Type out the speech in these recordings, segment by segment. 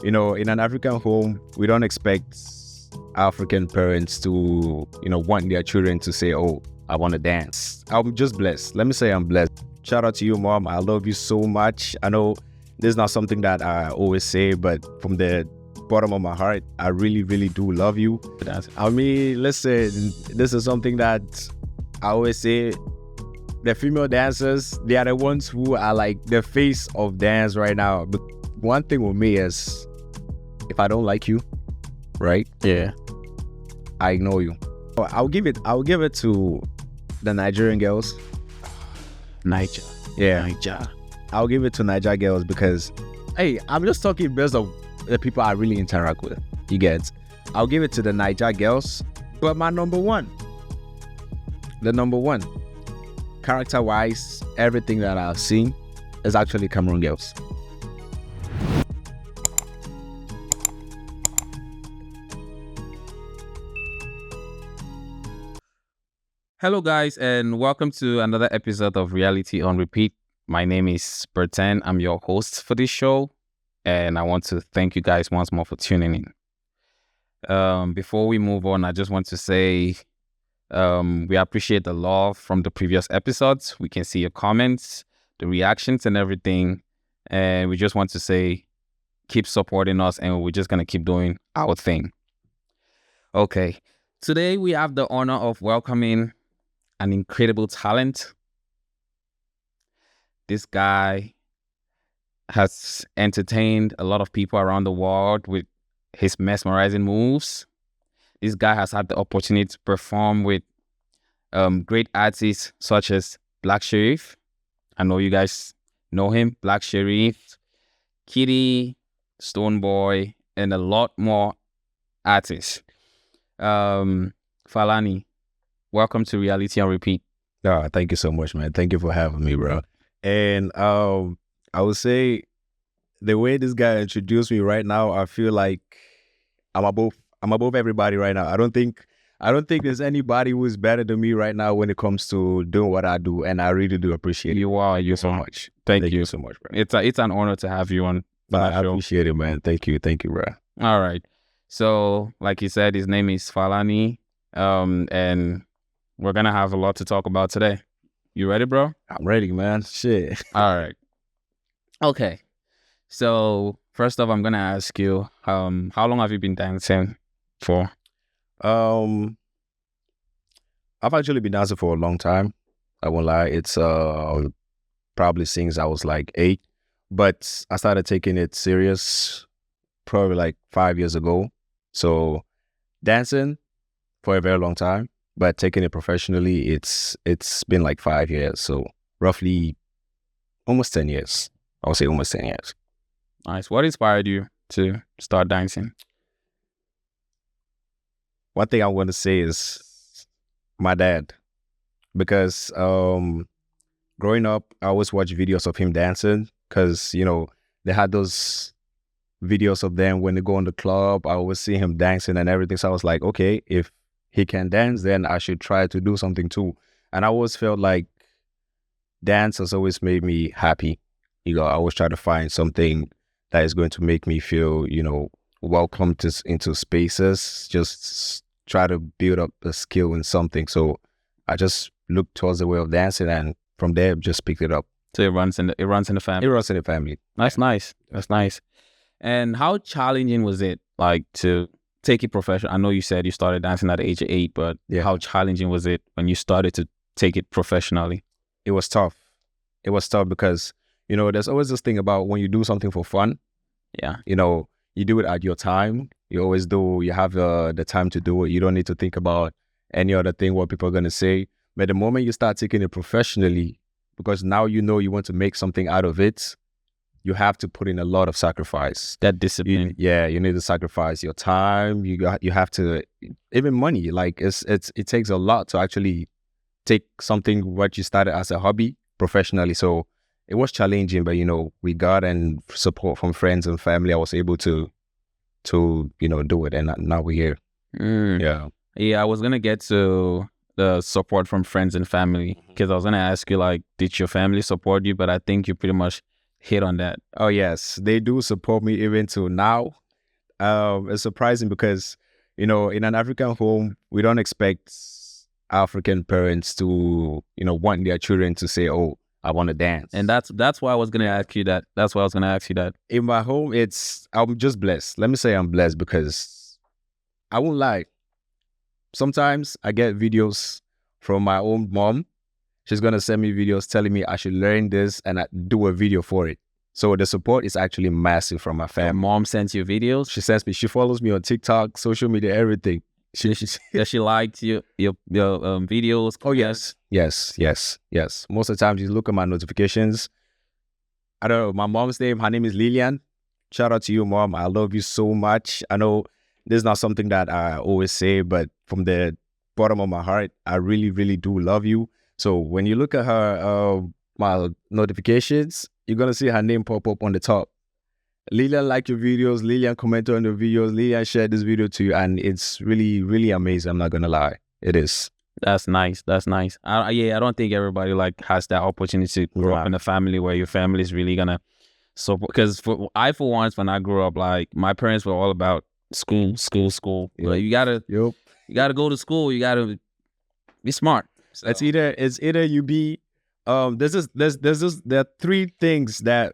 in an African home, we don't expect African parents to, want their children to say, oh, I want to dance. I'm just blessed. Let me say I'm blessed. Shout out to you, Mom. I love you so much. I know this is not something that I always say, but from the bottom of my heart, I really, really do love you. I mean, listen, this is something that I always say. The female dancers, they are the ones who are like the face of dance right now. But one thing with me is, if I don't like you, right? Yeah. I ignore you. I'll give it to the Nigerian girls. Niger. Yeah. Niger. I'll give it to Niger girls because, hey, I'm just talking based on the people I really interact with. You get? I'll give it to the Niger girls. But my number one, character-wise, everything that I've seen is actually Cameroon girls. Hello, guys, and welcome to another episode of Reality on Repeat. My name is Bertan. I'm your host for this show, and I want to thank you guys once more for tuning in. Before we move on, I just want to say we appreciate the love from the previous episodes. We can see your comments, the reactions, and everything, and we just want to say keep supporting us, and we're just going to keep doing our thing. Okay, today we have the honor of welcoming an incredible talent. This guy has entertained a lot of people around the world with his mesmerizing moves. This guy has had the opportunity to perform with great artists such as Black Sherif. I know you guys know him. Black Sherif, Kitty, Stoneboy, and a lot more artists. Falhani, welcome to Reality on Repeat. Thank you so much, man. Thank you for having me, bro. And I would say the way this guy introduced me right now, I feel like I'm above everybody right now. I don't think there's anybody who is better than me right now when it comes to doing what I do, and I really do appreciate it. You so much. Thank you so much, bro. It's an honor to have you on my I show. appreciate it, man. Thank you, bro. All right. So, like you said, his name is Falhani, and we're gonna have a lot to talk about today. You ready, bro? I'm ready, man. Shit. All right. Okay. So first off, I'm gonna ask you, how long have you been dancing for? I've actually been dancing for a long time. I won't lie. It's probably since I was like 8, but I started taking it serious probably like 5 years ago. So dancing for a very long time, but taking it professionally, it's been like 5 years. So roughly almost 10 years. I would say almost 10 years. Nice. What inspired you to start dancing? One thing I want to say is my dad, because growing up, I always watch videos of him dancing because, they had those videos of them when they go in the club. I always see him dancing and everything. So I was like, okay, if he can dance, then I should try to do something too. And I always felt like dance has always made me happy. I always try to find something that is going to make me feel, welcome into spaces. Just try to build up a skill in something. So I just looked towards the way of dancing, and from there just picked it up. So it runs in the family. It runs in the family. That's nice. That's nice. And how challenging was it, like, to take it professional? I know you said you started dancing at the age of 8, but how challenging was it when you started to take it professionally? It was tough. It was tough because, there's always this thing about when you do something for fun. Yeah. You do it at your time. You always do. You have the time to do it. You don't need to think about any other thing, what people are going to say. But the moment you start taking it professionally, because now you want to make something out of it, you have to put in a lot of sacrifice. That discipline. You need to sacrifice your time. You have to, even money. Like it takes a lot to actually take something what you started as a hobby professionally. So it was challenging, but with God and support from friends and family, I was able to do it, and now we're here. Yeah, I was gonna get to the support from friends and family, because I was gonna ask you, like, did your family support you? But I think you pretty much hit on that. Oh yes, they do support me even to now. It's surprising because, in an African home, we don't expect African parents to, want their children to say, "Oh, I want to dance." And that's why I was gonna ask you that. That's why I was gonna ask you that. In my home, I'm just blessed. Let me say I'm blessed because I won't lie. Sometimes I get videos from my own mom. She's gonna send me videos telling me I should learn this and I do a video for it. So the support is actually massive from my Your family. mom sends you videos. She follows me on TikTok, social media, everything. Does she liked your videos? Oh yes. Most of the time, you look at my notifications. I don't know my mom's name. Her name is Lillian. Shout out to you, mom. I love you so much. I know this is not something that I always say, but from the bottom of my heart, I really, really do love you. So when you look at her, my notifications, you're gonna see her name pop up on the top. Lillian liked your videos. Lillian commented on the videos. Lillian shared this video to you, and it's really, really amazing. I'm not gonna lie, it is. That's nice. That's nice. I don't think everybody has that opportunity to grow up in a family where your family is really gonna support. Because for once, when I grew up, my parents were all about school. Yep. Like, you gotta go to school. You gotta be smart. So. It's either you be there are three things that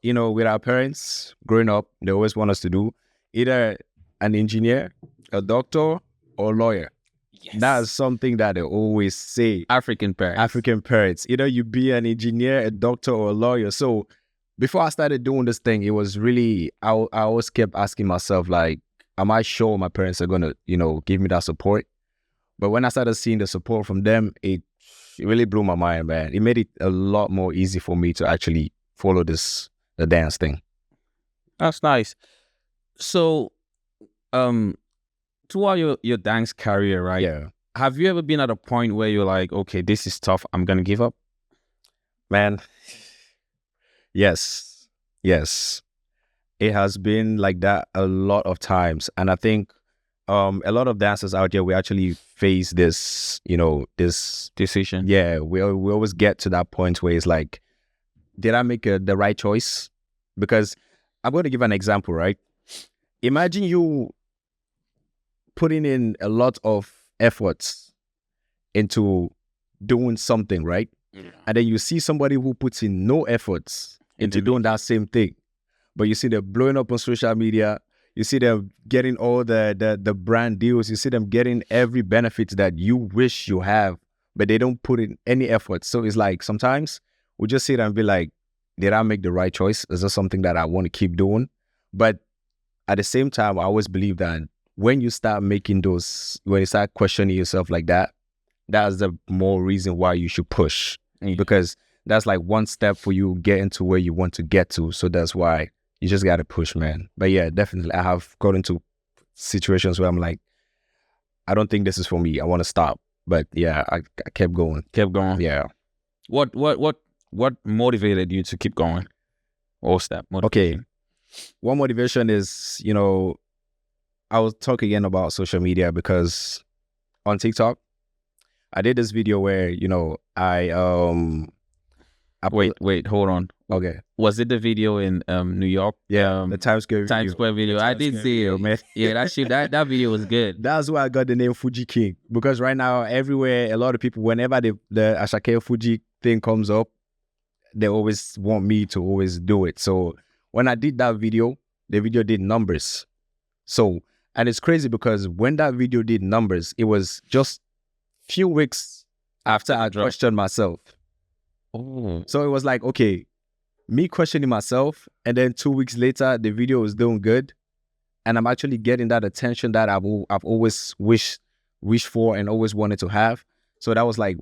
with our parents growing up they always want us to do: either an engineer, a doctor, or a lawyer. Yes. That is something that they always say. African parents. Either you be an engineer, a doctor, or a lawyer. So before I started doing this thing, it was really I always kept asking myself, like, am I sure my parents are gonna give me that support? But when I started seeing the support from them, it really blew my mind, man. It made it a lot more easy for me to actually follow the dance thing. That's nice. So, throughout your dance career, right? Yeah. Have you ever been at a point where you're like, okay, this is tough, I'm gonna give up? Man, yes. It has been like that a lot of times, and I think a lot of dancers out there, we actually face this, this decision. Yeah, we always get to that point where it's like, did I make the right choice? Because I'm going to give an example, right? Imagine you putting in a lot of efforts into doing something, right? Yeah. And then you see somebody who puts in no efforts into doing that same thing, but you see them blowing up on social media. You see them getting all the brand deals. You see them getting every benefit that you wish you have, but they don't put in any effort. So it's like sometimes we just sit and be like, did I make the right choice? Is this something that I want to keep doing? But at the same time, I always believe that when you start making when you start questioning yourself like that, that's the more reason why you should push. Mm-hmm. Because that's like one step for you getting to where you want to get to. So that's why you just got to push, man. But yeah, definitely, I have got into situations where I'm like, I don't think this is for me. I want to stop. But yeah, I kept going. Yeah. What motivated you to keep going? What's that motivation? Okay. One motivation is, I was talking again about social media because on TikTok, I did this video where, Wait, hold on. Okay. Was it the video in New York? Yeah, the Times Square video. Times Square video. I did see it, man. Yeah, that video was good. That's why I got the name Fuji King, because right now everywhere, a lot of people, whenever the Ashake Fuji thing comes up, they always want me to always do it. So when I did that video, the video did numbers. So, and it's crazy because when that video did numbers, it was just few weeks after I questioned myself. Oh. So it was like, okay, me questioning myself, and then 2 weeks later, the video was doing good, and I'm actually getting that attention that I've always wished for and always wanted to have. So that was like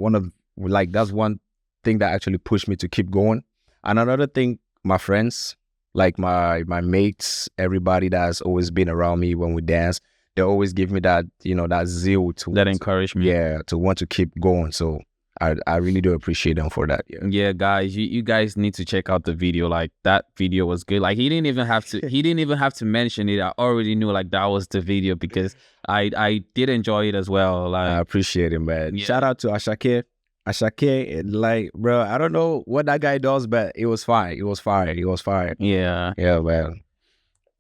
that's one thing that actually pushed me to keep going. And another thing, my friends, like my mates, everybody that's always been around me when we dance, they always give me that, that zeal that encouragement. Yeah, to want to keep going. So I really do appreciate them for that. Yeah, guys, you guys need to check out the video. Like, that video was good. Like, he didn't even have to mention it. I already knew like that was the video because I did enjoy it as well. Like, I appreciate it, man. Yeah. Shout out to Ashake. Ashake, like, bro, I don't know what that guy does, but it was fire. It was fire. It was fire. Yeah. Yeah, man.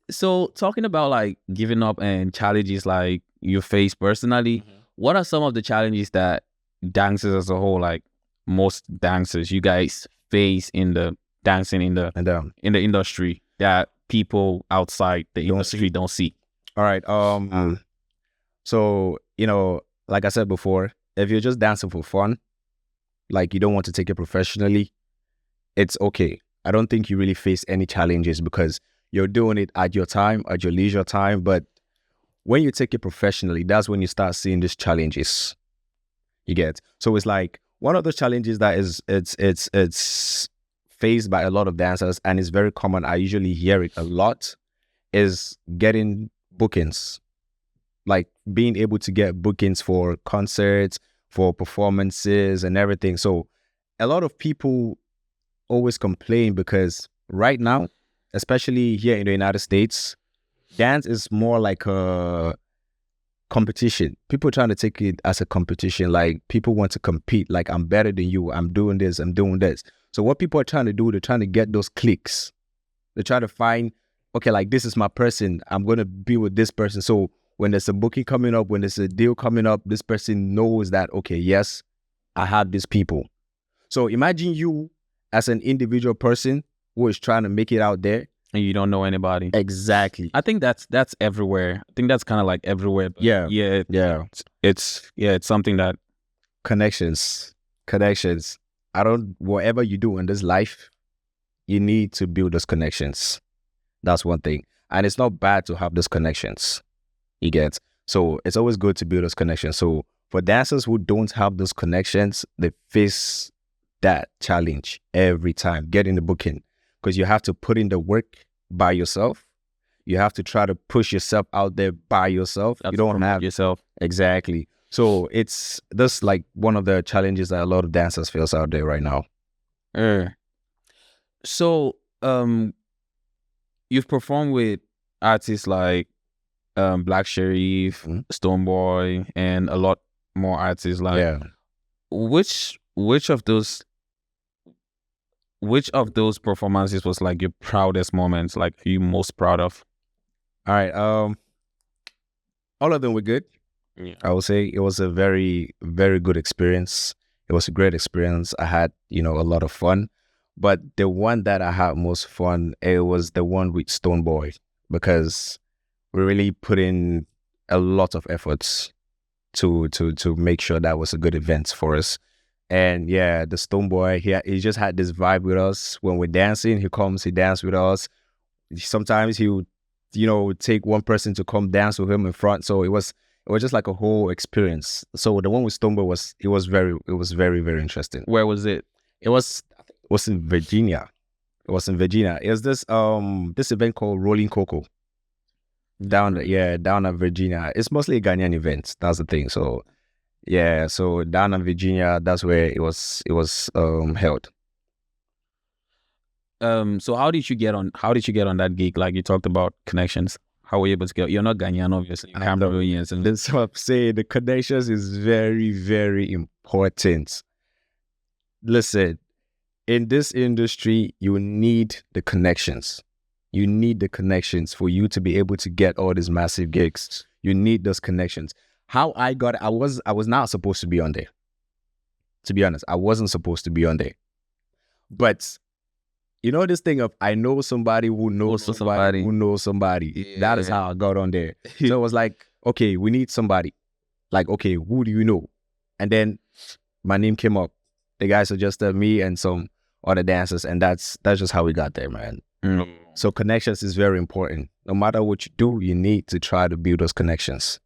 So talking about like giving up and challenges like you face personally, what are some of the challenges that dancers as a whole, like most dancers, you guys face in the dancing in the And industry that people outside the industry don't see? all right. So, you know, like I said before, if you're just dancing for fun, like you don't want to take it professionally, it's okay. I don't think you really face any challenges because you're doing it at your time, at your leisure time. But when you take it professionally, that's when you start seeing these challenges. You get? So it's like one of the challenges that is it's faced by a lot of dancers, and it's very common. I usually hear it a lot, is getting bookings. Like being able to get bookings for concerts, for performances and everything. So a lot of people always complain because right now, especially here in the United States, dance is more like a competition. People trying to take it as a competition. Like people want to compete. Like I'm better than you. I'm doing this. I'm doing this. So what people are trying to do, they're trying to get those clicks. They try to find, okay, like this is my person. I'm going to be with this person. So when there's a booking coming up, when there's a deal coming up, this person knows that, okay, yes, I have these people. So imagine you as an individual person who is trying to make it out there. And you don't know anybody. Exactly. I think that's everywhere. I think that's kind of like everywhere. But Yeah. Yeah. It's something that Connections. Whatever you do in this life, you need to build those connections. That's one thing. And it's not bad to have those connections. You get? So it's always good to build those connections. So for dancers who don't have those connections, they face that challenge every time getting the booking, because you have to put in the work by yourself. You have to try to push yourself out there by yourself. You don't have yourself. Exactly. So it's that's like one of the challenges that a lot of dancers face out there right now. So you've performed with artists like Black Sherif, Stoneboy, and a lot more artists. Like, Yeah. which of those performances was like your proudest moments? Like, you most proud of? All right. All of them were good. Yeah. I would say it was a very, very good experience. It was a great experience. I had, a lot of fun. But the one that I had most fun, it was the one with Stoneboy, because we really put in a lot of efforts to make sure that was a good event for us. And yeah, the Stoneboy, he just had this vibe with us when we're dancing. He comes, he dances with us. Sometimes he would, take one person to come dance with him in front. So it was just like a whole experience. So the one with Stoneboy was very, very interesting. Where was it? It was in Virginia. It was this this event called Rolling Coco. Down at Virginia. It's mostly a Ghanaian event. That's the thing. So yeah, so down in Virginia, that's where it was held. So how did you get on that gig? Like, you talked about connections. How were you able to get? You're not Ghanaian, obviously. Cameroonians, and that's what I'm saying. The connections is very, very important. Listen, in this industry, you need the connections. You need the connections for you to be able to get all these massive gigs. You need those connections. How I got it, I was not supposed to be on there. To be honest, I wasn't supposed to be on there. But this thing of I know somebody who knows somebody who knows somebody. Yeah. That is how I got on there. So it was like, okay, we need somebody. Like, okay, who do you know? And then my name came up. The guy suggested me and some other dancers, and that's just how we got there, man. So connections is very important. No matter what you do, you need to try to build those connections.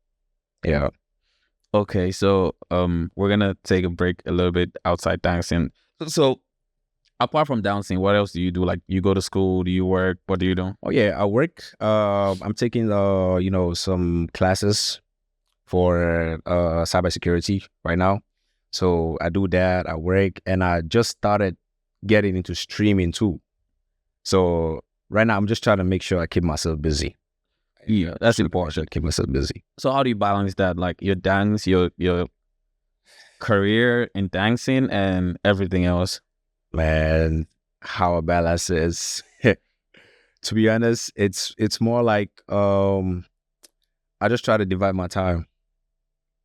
Yeah. Okay, so we're gonna take a break a little bit outside dancing. So apart from dancing, what else do you do? Like, you go to school? Do you work? What do you do? Oh yeah, I work. I'm taking some classes for cybersecurity right now. So I do that. I work, and I just started getting into streaming too. So right now, I'm just trying to make sure I keep myself busy. Yeah, that's important. Keep myself busy. So how do you balance that? Like, your dance, your career in dancing and everything else? Man, how a balance is. To be honest, it's more like I just try to divide my time.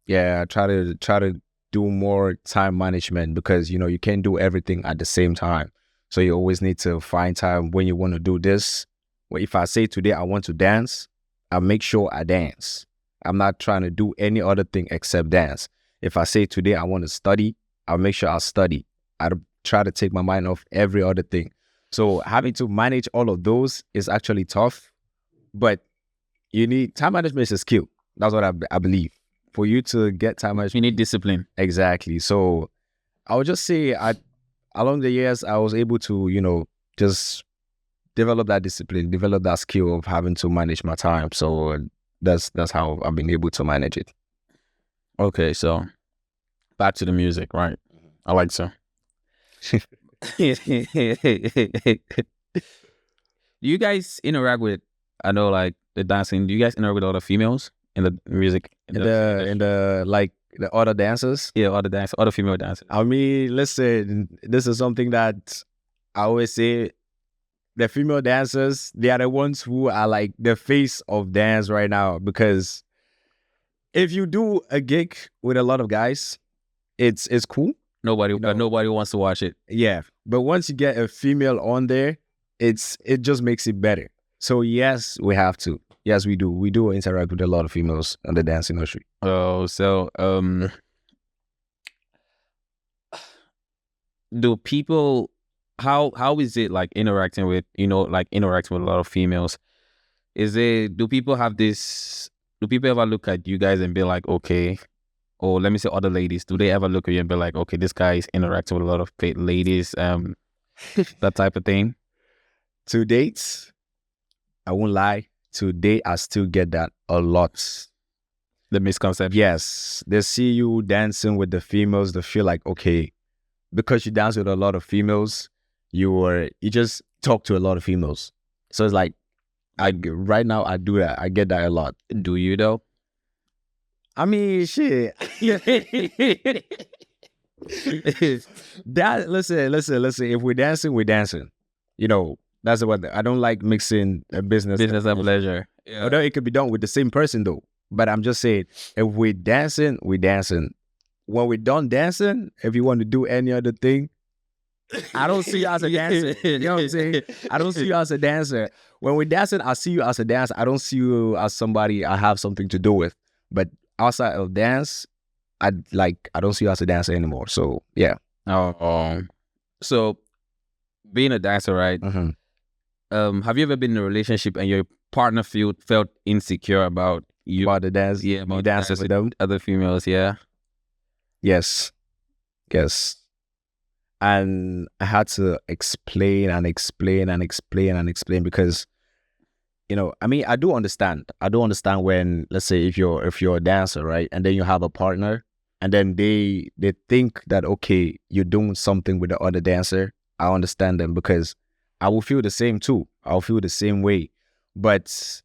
Yeah, I try to do more time management because you can't do everything at the same time. So you always need to find time when you want to do this. Well, if I say today I want to dance, I make sure I dance. I'm not trying to do any other thing except dance. If I say today I want to study, I'll make sure I study. I try to take my mind off every other thing. So having to manage all of those is actually tough, but you need time management is a skill. That's what I believe. For you to get time management, You need discipline. exactly. So I would just say along the years, I was able to, just develop that discipline, develop that skill of having to manage my time. So that's how I've been able to manage it. Okay, so back to the music, right? I like so. Do you guys interact with? I know, like the dancing. Do you guys interact with other females in the music? In the like the other dancers. Yeah, other female dancers. I mean, listen, this is something that I always say. The female dancers, they are the ones who are like the face of dance right now. Because if you do a gig with a lot of guys, it's cool. Nobody wants to watch it. Yeah, but once you get a female on there, it just makes it better. So yes, we have to. Yes, we do. We do interact with a lot of females in the dance industry. Oh, so do people? How is it like interacting with interacting with a lot of females? Do people have this? Do people ever look at you guys and be like, okay, or let me say other ladies, do they ever look at you and be like, okay, this guy is interacting with a lot of ladies, that type of thing? To date, I won't lie. To date, I still get that a lot. The misconception. Yes, they see you dancing with the females. They feel like, okay, because you dance with a lot of females, you just talk to a lot of females. So it's like, right now I do that. I get that a lot. Do you though? I mean, shit. Listen. If we're dancing, we're dancing. That's what I don't like mixing business and pleasure. Yeah. Although it could be done with the same person though. But I'm just saying, if we're dancing, we're dancing. When we're done dancing, if you want to do any other thing, I don't see you as a dancer. You know what I'm saying? I don't see you as a dancer. When we're dancing, I see you as a dancer. I don't see you as somebody I have something to do with. But outside of dance, I don't see you as a dancer anymore. So yeah. So being a dancer, right? Mm-hmm. Have you ever been in a relationship and your partner felt insecure about you? About the dance? Yeah, about dancing with them? Other females, yeah. Yes. And I had to explain because, I mean, I do understand. I do understand when, let's say, if you're a dancer, right, and then you have a partner, and then they think that, okay, you're doing something with the other dancer. I understand them because I will feel the same too. I'll feel the same way. But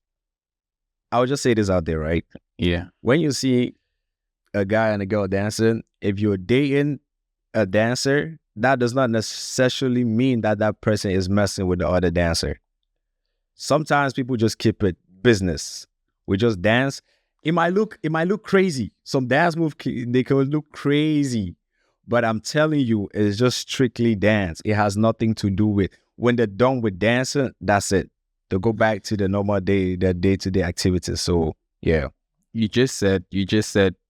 I'll just say this out there, right? Yeah. When you see a guy and a girl dancing, if you're dating a dancer, that does not necessarily mean that that person is messing with the other dancer. Sometimes people just keep it business. We just dance. It might look crazy. Some dance move, they can look crazy. But I'm telling you, it's just strictly dance. It has nothing to do with, when they're done with dancing, that's it. They'll go back to the normal their day-to-day activities. So yeah. You just said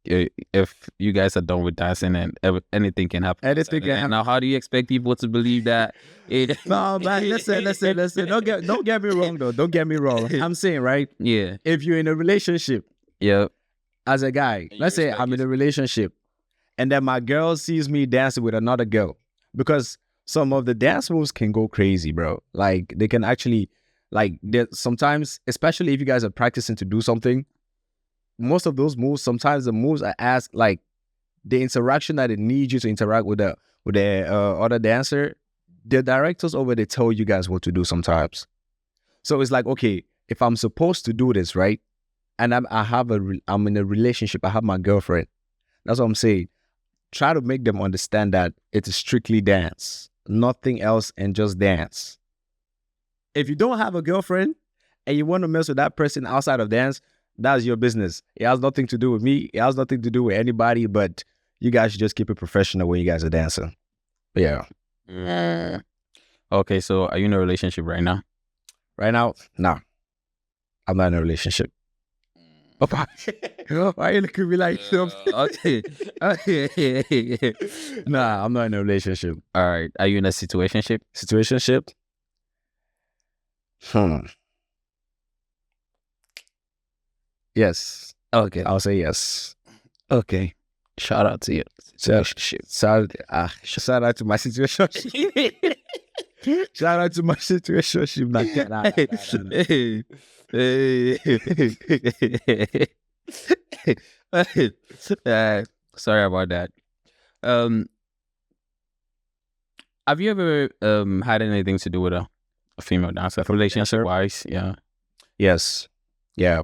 if you guys are done with dancing and anything can happen. Anything can happen. Now, how do you expect people to believe that? No, man, listen. Don't get me wrong though. Don't get me wrong. I'm saying, right? Yeah. If you're in a relationship, yeah, as a guy, let's say I'm in a relationship, and then my girl sees me dancing with another girl, because some of the dance moves can go crazy, bro. Like they can actually, sometimes, especially if you guys are practicing to do something. Most of those moves, sometimes the moves are asked, like the interaction that it needs you to interact with the other dancer, the directors over there tell you guys what to do sometimes. So it's like, okay, if I'm supposed to do this, right, and I'm in a relationship, I have my girlfriend. That's what I'm saying. try to make them understand that it's strictly dance, nothing else, and just dance. If you don't have a girlfriend and you want to mess with that person outside of dance, that's your business. It has nothing to do with me. It has nothing to do with anybody, but you guys should just keep it professional when you guys are dancing. Yeah. Okay, so are you in a relationship right now? Right now, nah. I'm not in a relationship. Why are you looking at me like Okay. Nah, I'm not in a relationship. All right. Are you in a situationship? Situationship? Yes. Okay. I'll say yes. Okay. Shout out to you. Shout out to my situation. Shout out to my situation. Sorry about that. Have you ever had anything to do with a female dancer, relationship wise? Yeah. Yes. Yeah.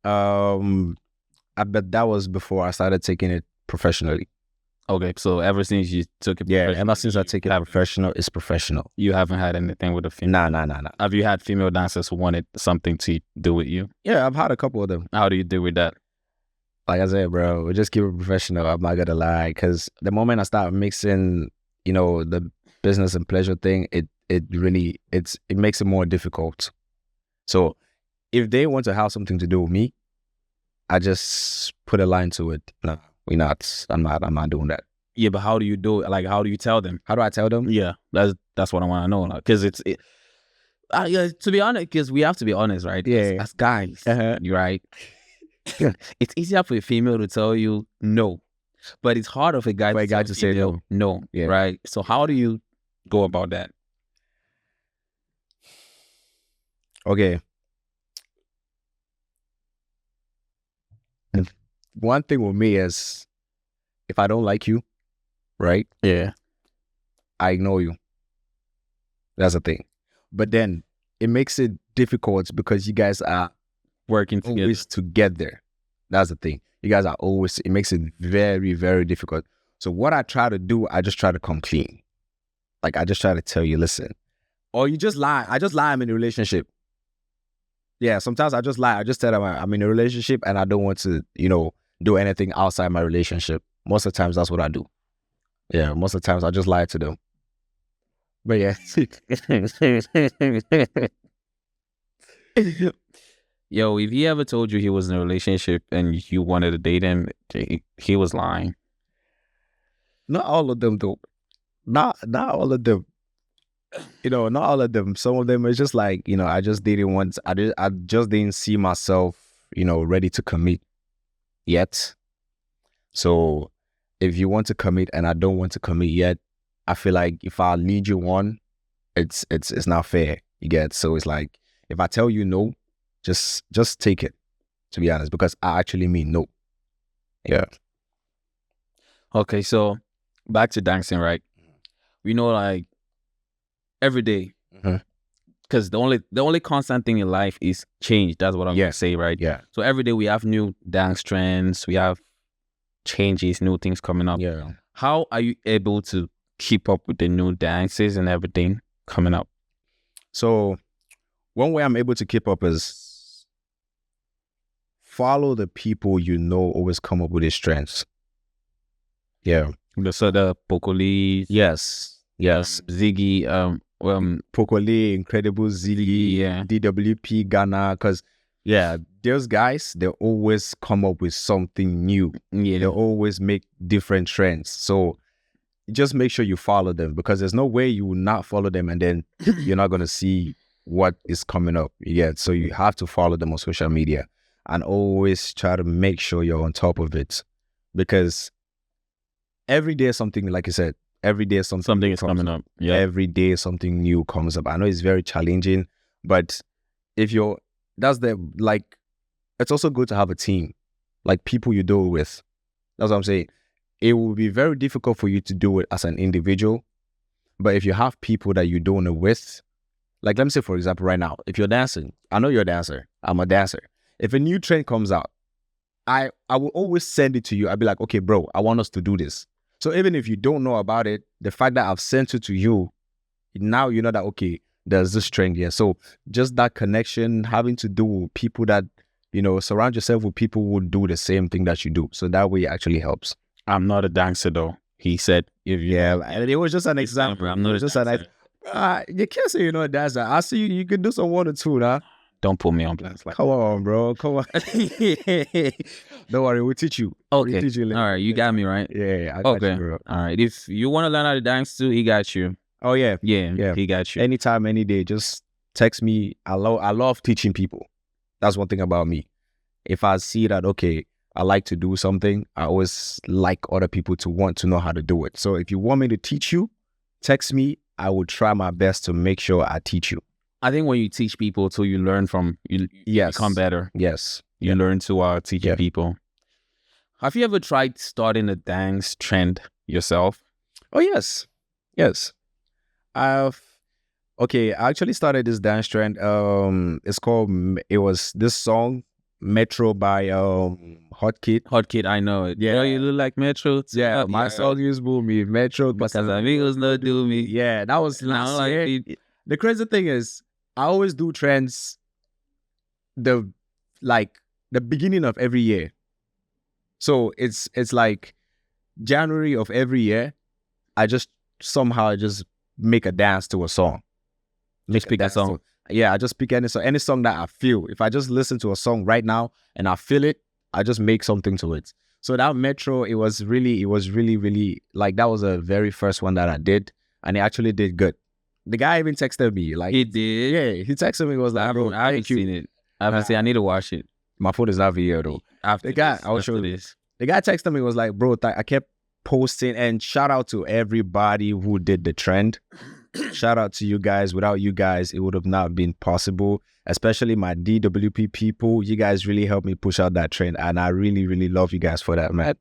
I bet that was before I started taking it professionally. Okay, so ever since you took it, ever since I take it professional, it's professional. You haven't had anything with a female? Nah. Have you had female dancers who wanted something to do with you? Yeah, I've had a couple of them. How do you deal with that? Like I said, bro, we just keep it professional. I'm not gonna lie, because the moment I start mixing, the business and pleasure thing, it makes it more difficult. So if they want to have something to do with me, I just put a line to it. No, I'm not doing that. Yeah, but how do you do it? Like, how do you tell them? How do I tell them? Yeah, that's what I want to know. Because yeah, to be honest, because we have to be honest, right? Yeah. As guys, you're right. It's easier for a female to tell you no, but it's harder for a guy to say no. No, yeah. Right? So how do you go about that? Okay. One thing with me is, if I don't like you, right? Yeah. I ignore you. That's the thing. But then it makes it difficult because you guys are working always together. That's the thing. You guys are always, it makes it very, very difficult. So what I try to do, I just try to come clean. Like, I just try to tell you, listen, or you just lie. I just lie I'm in a relationship. Yeah, sometimes I just lie. I just tell them I'm in a relationship and I don't want to, do anything outside my relationship. Most of the times, that's what I do. Yeah, most of the times I just lie to them. But yeah. Yo, if he ever told you he was in a relationship and you wanted to date him, he was lying. Not all of them, though. Not all of them. Not all of them. Some of them are just like, I just didn't want, I just didn't see myself, ready to commit yet. So if you want to commit and I don't want to commit yet, I feel like if I lead you on, it's not fair. You get? So it's like, if I tell you no, just take it, to be honest, because I actually mean no. Yeah. Okay, so back to dancing, right? We know, like, every day, because the only constant thing in life is change. That's what I'm gonna say, right? Yeah. So every day we have new dance trends, we have changes, new things coming up. Yeah. How are you able to keep up with the new dances and everything coming up? So one way I'm able to keep up is follow the people always come up with these trends. Yeah. So the Pokoli, yes, Ziggy, Pokoli, Incredible Ziggy, yeah, DWP, Ghana, because those guys, they always come up with something new. Yeah, they always make different trends. So just make sure you follow them, because there's no way you will not follow them and then you're not gonna see what is coming up. So you have to follow them on social media and always try to make sure you're on top of it, because every day something, like you said, every day something is coming up. Yeah. Every day something new comes up. I know it's very challenging, but it's also good to have a team, like people you do it with. That's what I'm saying. It will be very difficult for you to do it as an individual, but if you have people that you're doing it with, like, let me say, for example, right now, if you're dancing, I know you're a dancer, I'm a dancer. If a new trend comes out, I will always send it to you. I'll be like, okay, bro, I want us to do this. So even if you don't know about it, the fact that I've sent it to you, now you know that, okay, there's this trend here. So just that connection, having to do with people that, surround yourself with people who do the same thing that you do. So that way it actually helps. I'm not a dancer though. He said, if you and it was just an example. I'm not just dancer. You can't say you're not a dancer. I see you can do some 1 or 2, nah. Don't put me on blast. Come on, bro. Come on. Don't worry, we'll teach you. Okay. We'll teach you later. All right, you got me right. Yeah, I got okay. you, bro. All right. If you want to learn how to dance too, he got you. Oh yeah. Yeah. He got you. Anytime, any day, just text me. I love teaching people. That's one thing about me. If I see that, okay, I like to do something, I always like other people to want to know how to do it. So if you want me to teach you, text me. I will try my best to make sure I teach you. I think when you teach people till you learn from, you become better. Yes. You learn to teach people. Have you ever tried starting a dance trend yourself? Oh, yes. Yes. I actually started this dance trend. It was this song, Metro by Hot Kid. Hot Kid, I know it. Yeah. You look like Metro. Yeah, my song is Boomy, Metro. Because amigos no do me. Yeah, that was last year. The crazy thing is, I always do trends the beginning of every year. So it's like January of every year, I just somehow make a dance to a song. Just pick a song. I just pick any song that I feel. If I just listen to a song right now and I feel it, I just make something to it. So that Metro, it was really, like, that was the very first one that I did, and it actually did good. The guy even texted me, like, he did. Yeah, he texted me. He was like, bro, I haven't seen it. I haven't seen. I need to watch it. My phone is not video though. After the guy, this, I'll show this. The guy texted me, was like, bro, I kept posting, and shout out to everybody who did the trend. Shout out to you guys. Without you guys, it would have not been possible. Especially my DWP people. You guys really helped me push out that trend, and I really, really love you guys for that, man.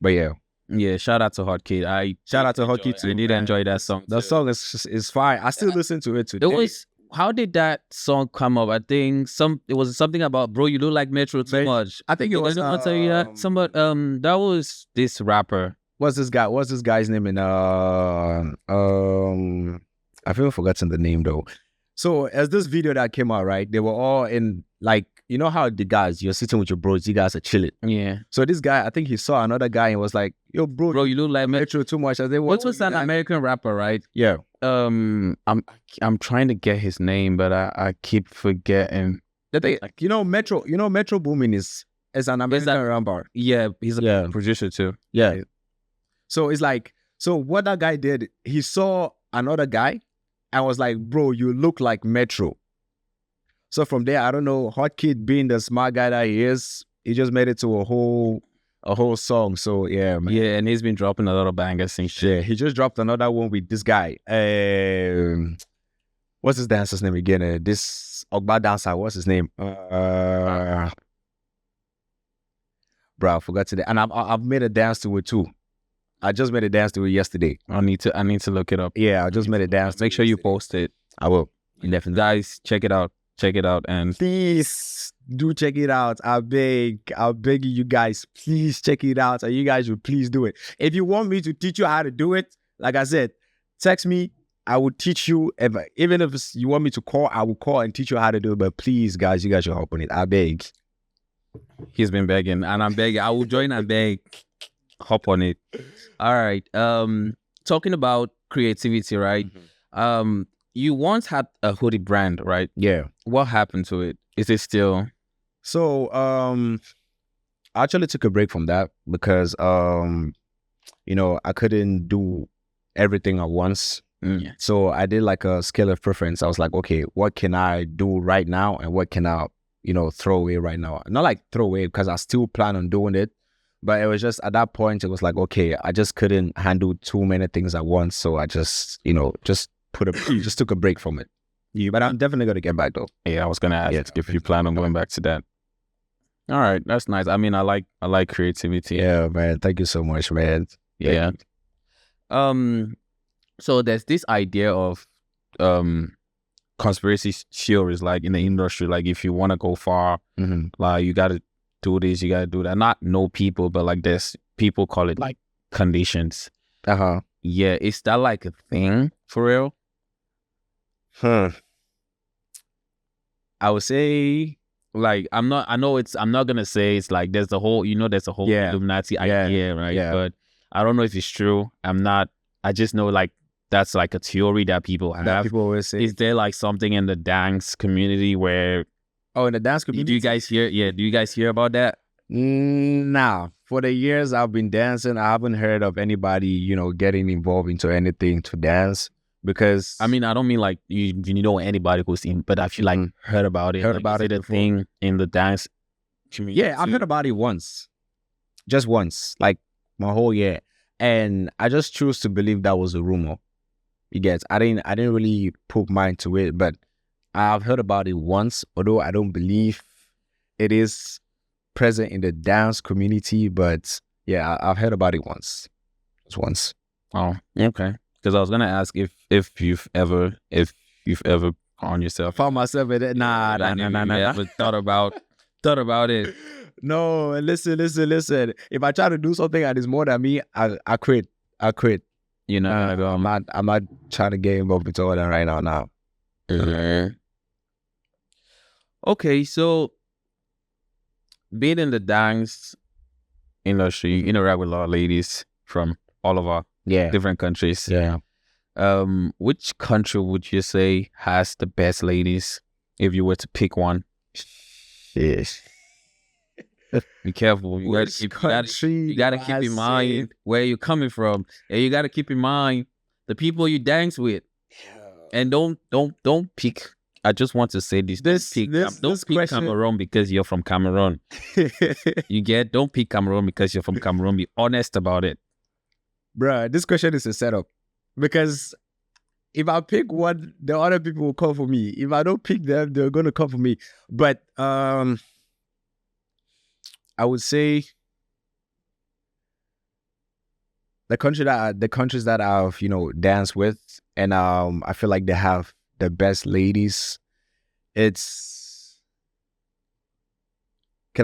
But yeah, shout out to Hot Kid. Shout out to Hot Kid too. I did enjoy that song. The song is fine. I still listen to it today. How did that song come up? I think it was something about, bro, you look like Metro too much. I think it was. I'll tell you that. That was this rapper. What's this guy's name in I feel forgotten the name though. So as this video that came out, right? They were all in, like, you know how the guys, you're sitting with your bros, you guys are chilling. Yeah. So this guy, I think he saw another guy and was like, yo, bro, you look like Metro too much. What was that American rapper, right? Yeah. I'm trying to get his name, but I keep forgetting. Metro Boomin is an American rapper. Yeah, he's a producer too. Yeah. So it's like, so what that guy did, he saw another guy and was like, bro, you look like Metro. So from there, I don't know, Hot Kid being the smart guy that he is, he just made it to a whole song. So yeah, man. Yeah, and he's been dropping a lot of bangers since. Yeah, he just dropped another one with this guy. What's his dancer's name again? This Ogba dancer, what's his name? Bro, I forgot today. And I've made a dance to it too. I just made a dance to it yesterday. I need to look it up. Yeah, I just made a dance. Make sure you post it. I will. Definitely. Guys, check it out. Check it out, and please do check it out. I beg you guys, please check it out, and you guys will please do it. If you want me to teach you how to do it, like I said, text me. I will teach you. Even if you want me to call, I will call and teach you how to do it. But please, guys, you guys should hop on it. I beg. He's been begging, and I'm begging. I will join and beg. Hop on it. All right. Talking about creativity, right? Mm-hmm. You once had a hoodie brand, right? Yeah. What happened to it? Is it still? So, I actually took a break from that because, I couldn't do everything at once. Yeah. So I did like a scale of preference. I was like, okay, what can I do right now? And what can I, throw away right now? Not like throw away, because I still plan on doing it. But it was just at that point, it was like, okay, I just couldn't handle too many things at once. So I just, just took a break from it. Yeah, but I'm definitely going to get back though. Yeah, I was going to ask if you plan on going back to that. All right, that's nice. I mean, I like creativity. Yeah, man. Thank you so much, man. Yeah. So there's this idea of conspiracy theories, like in the industry, like if you want to go far, mm-hmm. like you got to do this, you gotta do that. Not know people, but like this, people call it like conditions. Yeah, is that like a thing for real? I would say, Like I'm not gonna say it's like there's a whole Illuminati idea, right? yeah. But I don't know if it's true. I just know like that's like a theory that people have. that people always say. Is there like something in the dance community where in the dance community? do you guys hear about that? Nah. For the years I've been dancing, I haven't heard of anybody, getting involved into anything to dance. Because I mean, I don't mean like you know anybody who's in, but I feel like heard about it. Heard like, about is it a before. thing in the dance community. Yeah, I've heard about it once. Just once. Like my whole year. And I just choose to believe that was a rumor. You get, I didn't really put mind to it, but I've heard about it once, although I don't believe it is present in the dance community. But yeah, I've heard about it once. Just once. Oh, okay. Because I was gonna ask if you've ever on yourself. Found myself in it. Nah. Ever thought about it? No, listen. If I try to do something that is more than me, I quit. You know, I'm not trying to get involved into all that right now. Okay, so being in the dance industry, you interact with a lot of ladies from all over different countries. Yeah. Which country would you say has the best ladies if you were to pick one? Yes. Be careful. You gotta keep in mind where you're coming from. And you gotta keep in mind the people you dance with. And don't pick. I just want to say this. Don't pick Cameroon because you're from Cameroon. Don't pick Cameroon because you're from Cameroon. Be honest about it. Bruh, this question is a setup. Because if I pick one, the other people will come for me. If I don't pick them, they're gonna come for me. But I would say the countries that I've danced with, and I feel like they have the best ladies. Can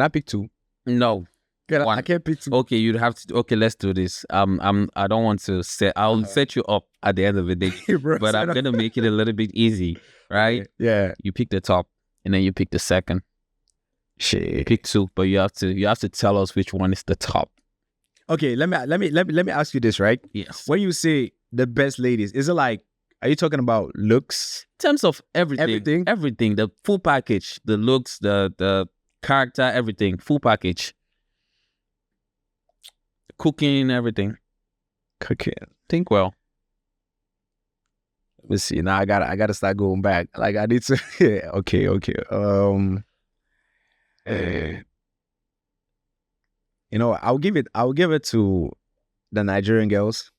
I pick two? No. I can't pick two. Okay, you'd have to. Okay, let's do this. I don't want to set. I'll set you up at the end of the day, Bro, but I'm gonna make it a little bit easy, right? Okay. Yeah. You pick the top, and then you pick the second. Shit. You pick two, but you have to tell us which one is the top. Okay, let me ask you this, right? Yes. When you say the best ladies, is it like, are you talking about looks? In terms of everything, the full package, the looks, the character, everything, full package. Cooking, everything. Think well. Let's see. Now I gotta start going back. Like I need to. Okay. I'll give it to the Nigerian girls.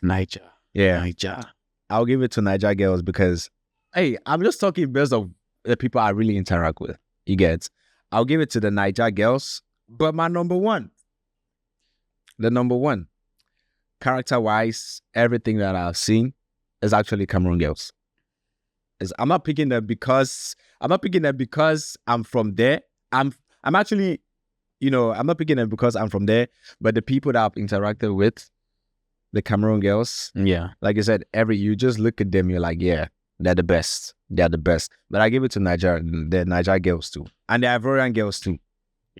Niger. Yeah. Niger. I'll give it to Niger girls because, hey, I'm just talking based on the people I really interact with. You get? I'll give it to the Niger girls, but the number one, character-wise, everything that I've seen is actually Cameroon girls. I'm not picking them because I'm from there. I'm actually, I'm not picking them because I'm from there, but the people that I've interacted with, the Cameroon girls, like I said, you just look at them, you're like, yeah, they're the best. But I give it to the Niger girls too, and the Ivorian girls too.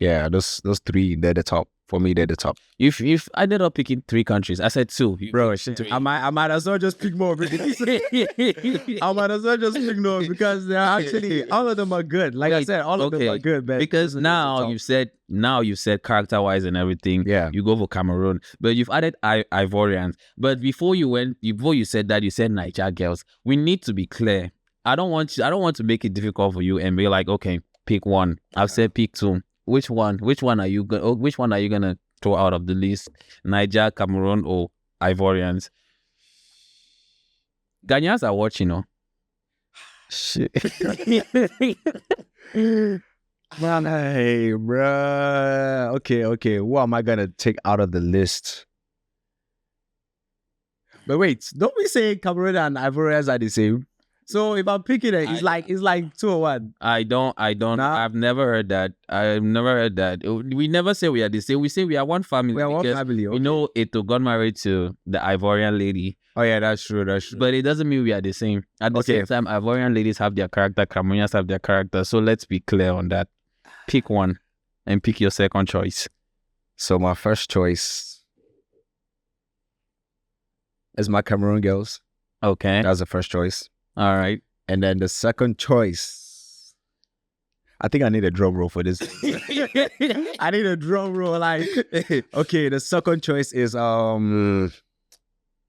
Yeah, those three, they're the top. For me, they're the top. If I ended up picking 3 countries, I said 2. Bro, I might as well just pick more. I might as well just pick more because they're actually, all of them are good. Like I said, all of them are good, man. Because now you said character-wise and everything. Yeah. You go for Cameroon, but you've added Ivorians. But before you said that, you said Niger girls. We need to be clear. I don't want to make it difficult for you and be like, okay, pick one. I've said pick 2. Which one are you gonna throw out of the list? Niger, Cameroon, or Ivorians? Ghanaians are watching, Shit. Man, hey, bruh. Okay. What am I gonna take out of the list? But wait, don't we say Cameroon and Ivorians are the same? So if I'm picking it, it's like 2-1. I don't. Nah. I've never heard that. I've never heard that. We never say we are the same. We say we are one family. We are one because family. We Okay. know Eto got married to the Ivorian lady. Oh yeah, that's true. That's true. But it doesn't mean we are the same. At the same time, Ivorian ladies have their character, Cameroonians have their character. So let's be clear on that. Pick one and pick your second choice. So my first choice is my Cameroon girls. Okay. That's the first choice. All right. And then the second choice, I think I need a drum roll for this. I need a drum roll. Like, okay, the second choice is the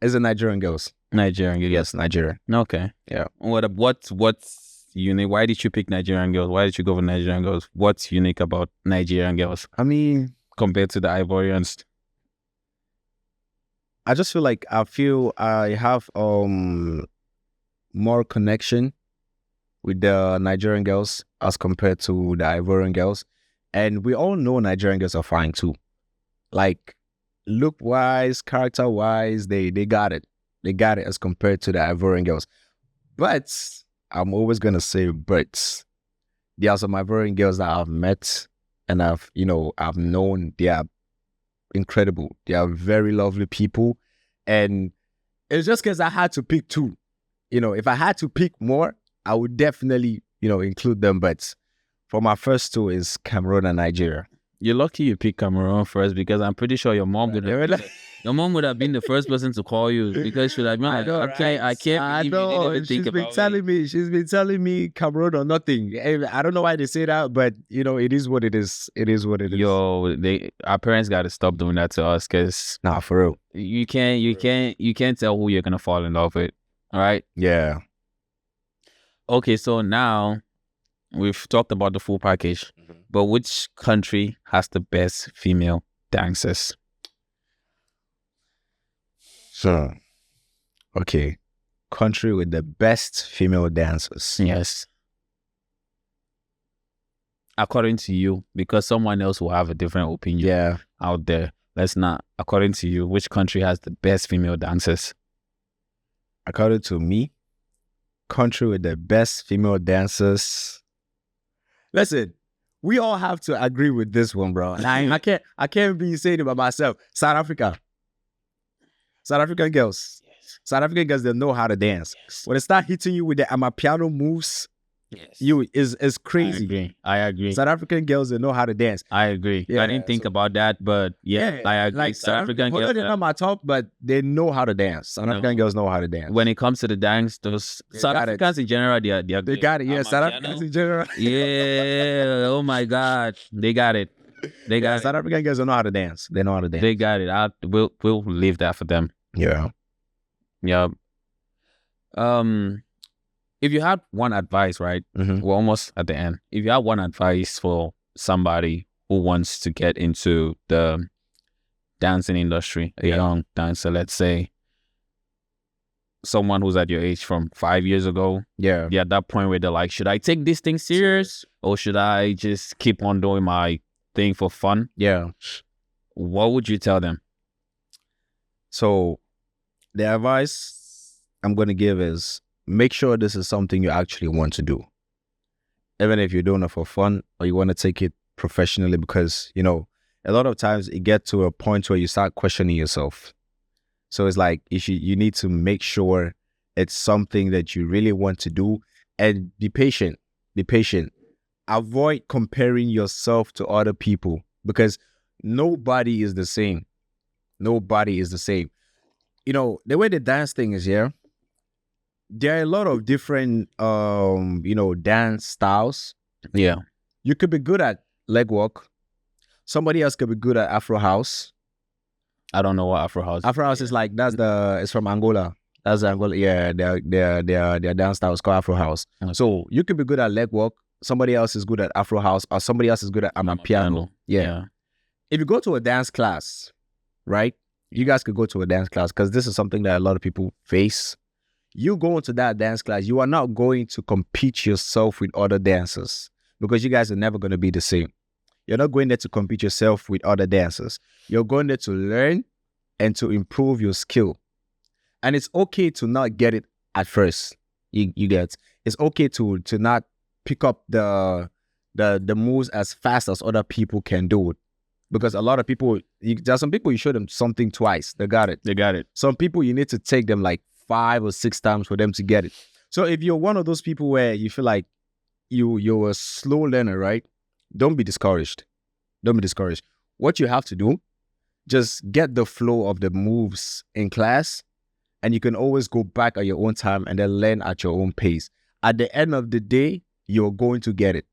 Nigerian girls. Nigerian girls. Yes, Nigeria. Okay. Yeah. What's unique? Why did you pick Nigerian girls? Why did you go for Nigerian girls? What's unique about Nigerian girls I mean, compared to the Ivorians? I just feel like I have more connection with the Nigerian girls as compared to the Ivorian girls. And we all know Nigerian girls are fine too. Like, look-wise, character-wise, they got it. They got it as compared to the Ivorian girls. But I'm always going to say but. There are some Ivorian girls that I've met and I've known. They are incredible. They are very lovely people. And it's just because I had to pick two. If I had to pick more, I would definitely, include them. But for my first two is Cameroon and Nigeria. You're lucky you picked Cameroon first because I'm pretty sure your mom would have been the first person to call you because she's like, man, I can't I believe know. you didn't even think about me. She's been telling me Cameroon or nothing. I don't know why they say that, but it is what it is. It is what it is. Yo, our parents got to stop doing that to us because Nah, for real. you can't tell who you're gonna fall in love with. All right. Yeah. Okay, so now we've talked about the full package, but which country has the best female dancers? So, okay. Country with the best female dancers. Yes. According to you, because someone else will have a different opinion out there. Let's not. According to you, which country has the best female dancers? According to me, country with the best female dancers. Listen, we all have to agree with this one, bro. I can't be saying it by myself. South Africa. South African girls. Yes. South African girls, they know how to dance. Yes. When they start hitting you with the amapiano moves, is crazy. I agree. South African girls, they know how to dance. I agree. Yeah, I didn't think about that, but I agree. Like South African girls, they're not my top, but they know how to dance. South African girls know how to dance. When it comes to the dance, those South Africans in general, they got it. Yeah, South Africans in general. Yeah. Oh my God, they got it. They got it. South African girls don't know how to dance. They know how to dance. They got it. We'll leave that for them. Yeah. Yeah. If you had one advice, right? Mm-hmm. We're almost at the end. If you had one advice for somebody who wants to get into the dancing industry, a young dancer, let's say, someone who's at your age from 5 years ago, they're at that point where they're like, should I take this thing serious or should I just keep on doing my thing for fun? Yeah. What would you tell them? So the advice I'm going to give is make sure this is something you actually want to do. Even if you're doing it for fun or you want to take it professionally, because, a lot of times it gets to a point where you start questioning yourself. So it's like you need to make sure it's something that you really want to do and be patient. Be patient. Avoid comparing yourself to other people because nobody is the same. Nobody is the same. The way the dance thing is here, there are a lot of different, dance styles. Yeah. You could be good at leg walk. Somebody else could be good at Afro house. I don't know what Afro house is. Afro house is like, it's from Angola. That's Angola. Yeah, their dance style is called Afro house. Okay. So you could be good at leg walk. Somebody else is good at Afro house or somebody else is good at amapiano. Yeah. If you go to a dance class, right? You guys could go to a dance class because this is something that a lot of people face. You go into that dance class, you are not going to compete yourself with other dancers because you guys are never going to be the same. You're not going there to compete yourself with other dancers. You're going there to learn and to improve your skill. And it's okay to not get it at first. You get, it's okay to not pick up the moves as fast as other people can do it. Because a lot of people, there's some people you show them something twice, they got it. Some people you need to take them like 5 or 6 times for them to get it. So if you're one of those people where you feel like you're a slow learner, right? Don't be discouraged. What you have to do, just get the flow of the moves in class, and you can always go back at your own time and then learn at your own pace. At the end of the day, you're going to get it.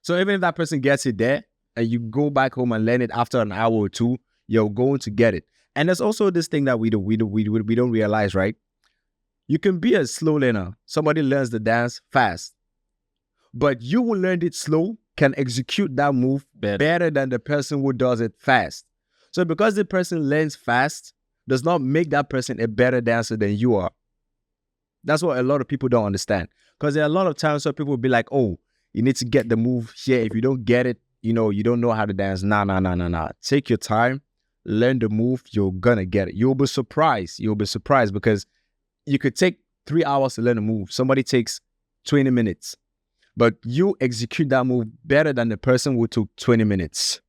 So even if that person gets it there and you go back home and learn it after an hour or 2, you're going to get it. And there's also this thing that we don't realize, right? You can be a slow learner. Somebody learns the dance fast, but you who learned it slow can execute that move better than the person who does it fast. So because the person learns fast does not make that person a better dancer than you are. That's what a lot of people don't understand. Because there are a lot of times where people will be like, oh, you need to get the move here. If you don't get it, you don't know how to dance. Nah. Take your time, learn the move, you're gonna get it. You'll be surprised because you could take 3 hours to learn a move. Somebody takes 20 minutes. But you execute that move better than the person who took 20 minutes.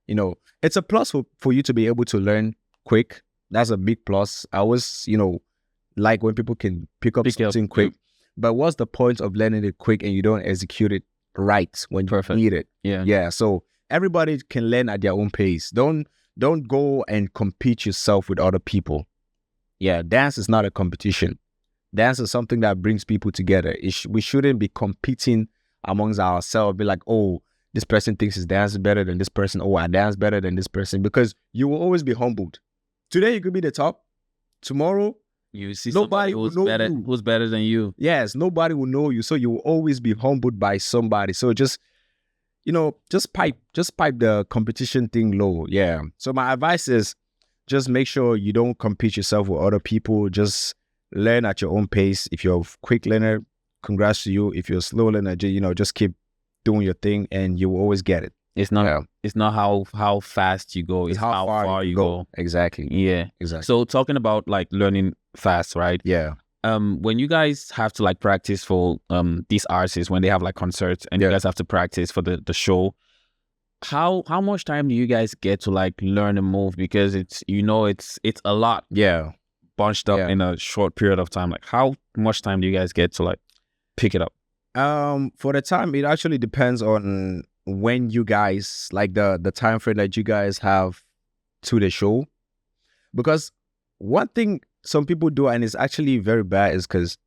It's a plus for you to be able to learn quick. That's a big plus. I always, like when people can pick up something quick. But what's the point of learning it quick and you don't execute it right when you need it? Yeah. So everybody can learn at their own pace. Don't go and compete yourself with other people. Yeah, dance is not a competition. Dance is something that brings people together. We shouldn't be competing amongst ourselves. Be like, oh, this person thinks his dance is better than this person. Oh, I dance better than this person. Because you will always be humbled. Today you could be the top. Tomorrow you see nobody who's better than you. Yes, nobody will know you. So you will always be humbled by somebody. So just pipe the competition thing low. Yeah. So my advice is just make sure you don't compete yourself with other people. Just learn at your own pace. If you're a quick learner, congrats to you. If you're a slow learner, just keep doing your thing and you will always get it. It's not how fast you go, it's how far you go. Exactly. Yeah. Exactly. So talking about like learning fast, right? Yeah. When you guys have to like practice for these artists, when they have like concerts and you guys have to practice for the show, how much time do you guys get to like learn a move? Because it's a lot. Yeah. Bunched up in a short period of time. Like how much time do you guys get to like pick it up? For the time, it actually depends on when you guys, like the time frame that you guys have to the show. Because one thing some people do, and it's actually very bad, is because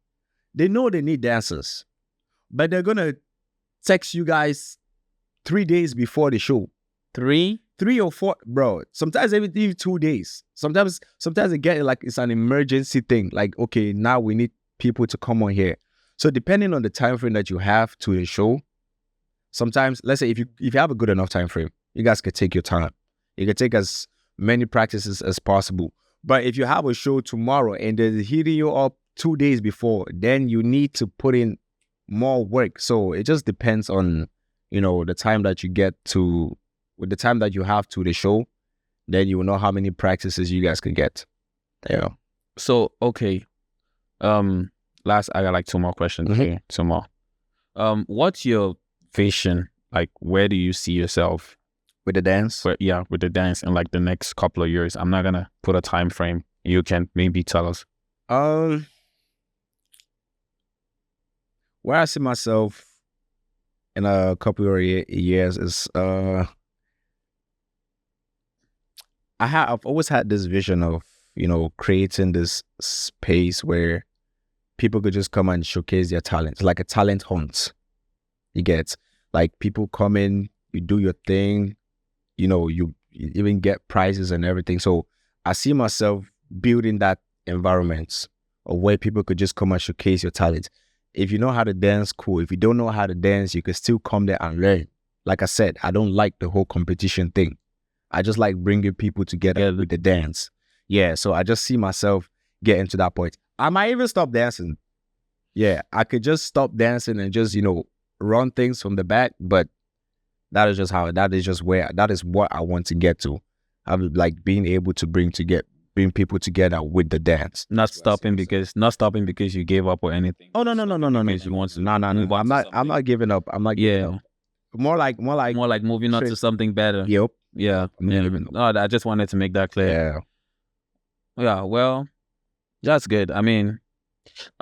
they know they need dancers, but they're gonna text you guys 3 days before the show. 3 or 4, bro. Sometimes even 2 days. Sometimes they get it like it's an emergency thing. Like, okay, now we need people to come on here. So depending on the time frame that you have to the show, sometimes, let's say if you have a good enough time frame, you guys can take your time. You can take as many practices as possible. But if you have a show tomorrow and they're hitting you up 2 days before, then you need to put in more work. So it just depends on, the time that you get to, with the time that you have to the show, then you will know how many practices you guys can get. Yeah. So, okay. Last, I got like 2 more questions. Mm-hmm. Okay, 2 more. What's your vision? Like, where do you see yourself with the dance? With the dance in like the next couple of years. I'm not gonna put a time frame. You can maybe tell us. Where I see myself in a couple of years is I've always had this vision of creating this space where people could just come and showcase their talents, like a talent hunt. You get, like, people come in, you do your thing, you even get prizes and everything. So I see myself building that environment of where people could just come and showcase your talent. If you know how to dance, cool. If you don't know how to dance, you can still come there and learn. Like I said, I don't like the whole competition thing. I just like bringing people together with the dance. Yeah, so I just see myself getting to that point. I might even stop dancing. Yeah, I could just stop dancing and just, run things from the back. But that is just what I want to get to. I'm like being able to bring bring people together with the dance. Not stopping because you gave up or anything. Oh no. Because you want to No. move on to I'm not giving up. I'm not giving up. More like moving on to something better. Yep. Yeah. I'm not giving up. No, I just wanted to make that clear. Yeah. Well, that's good. I mean,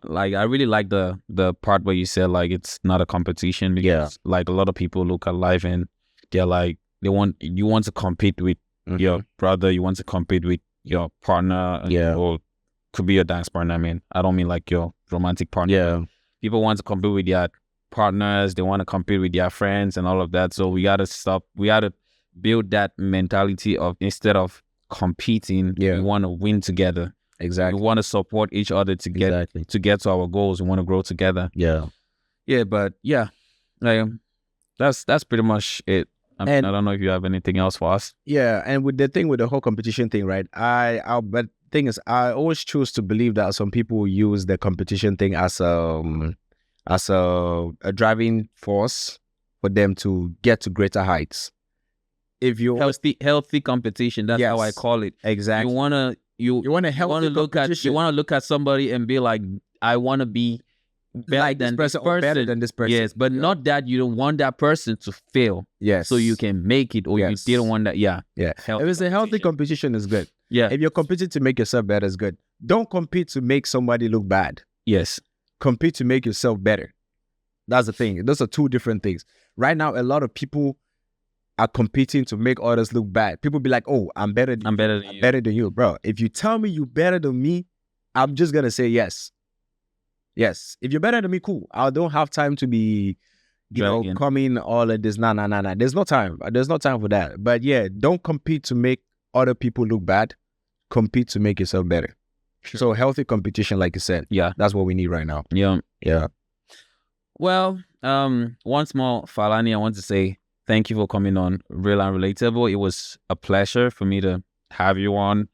like, I really like the part where you said like it's not a competition, because like a lot of people look at life and they're like, you want to compete with your brother, you want to compete with your partner, or could be your dance partner. I mean, I don't mean like your romantic partner. Yeah. People want to compete with their partners, they want to compete with their friends and all of that. So we gotta stop. We gotta build that mentality of, instead of competing, we want to win together. Exactly. We want to support each other to get to our goals. We want to grow together. Yeah. But like, that's pretty much it. I don't know if you have anything else for us. Yeah, and with the whole competition thing, right? But thing is, I always choose to believe that some people use the competition thing as a driving force for them to get to greater heights. If you healthy competition, that's how I call it. Exactly. You want to look at somebody and be like, I want to be better like than this person, or better than this person. Yes, but not that you don't want that person to fail. Yes. So you can make it, or you didn't want that. Yeah. If it's a healthy competition, is good. Yeah. If you're competing to make yourself better, is good. Don't compete to make somebody look bad. Yes. Compete to make yourself better. That's the thing. Those are two different things. Right now, a lot of people are competing to make others look bad. People be like, "Oh, I'm better than you, bro." If you tell me you better than me, I'm just gonna say yes. Yes. If you're better than me, cool. I don't have time to be, coming all of this. Nah. There's no time. There's no time for that. But yeah, don't compete to make other people look bad. Compete to make yourself better. Sure. So healthy competition, like you said. Yeah. That's what we need right now. Yeah. Well, once more, Falhani, I want to say thank you for coming on Real and Relatable. It was a pleasure for me to have you on.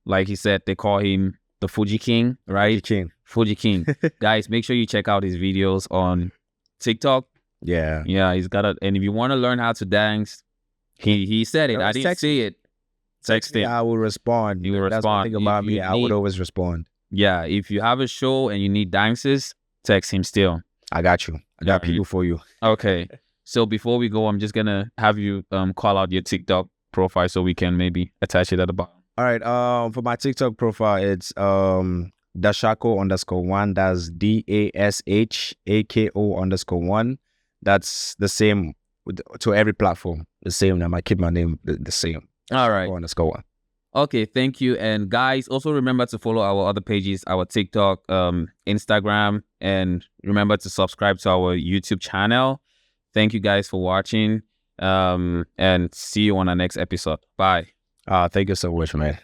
Like he said, they call him the Fuji King, right? Fuji King. Guys, make sure you check out his videos on TikTok. Yeah, he's got and if you want to learn how to dance, he said it. I didn't see it. Text him. I will respond. You will respond. That's one thing about me. I would always respond. Yeah, if you have a show and you need dances, text him still. I got you. I got people for you. Okay. So before we go, I'm just gonna have you call out your TikTok profile so we can maybe attach it at the bottom. All right. For my TikTok profile, it's Dashako_1. That's DASHAKO_1. That's the same to every platform. The same name. I keep my name the same. All right. _1. Okay, thank you. And guys, also remember to follow our other pages, our TikTok, Instagram, and remember to subscribe to our YouTube channel. Thank you guys for watching, and see you on our next episode. Bye. Thank you so much, man.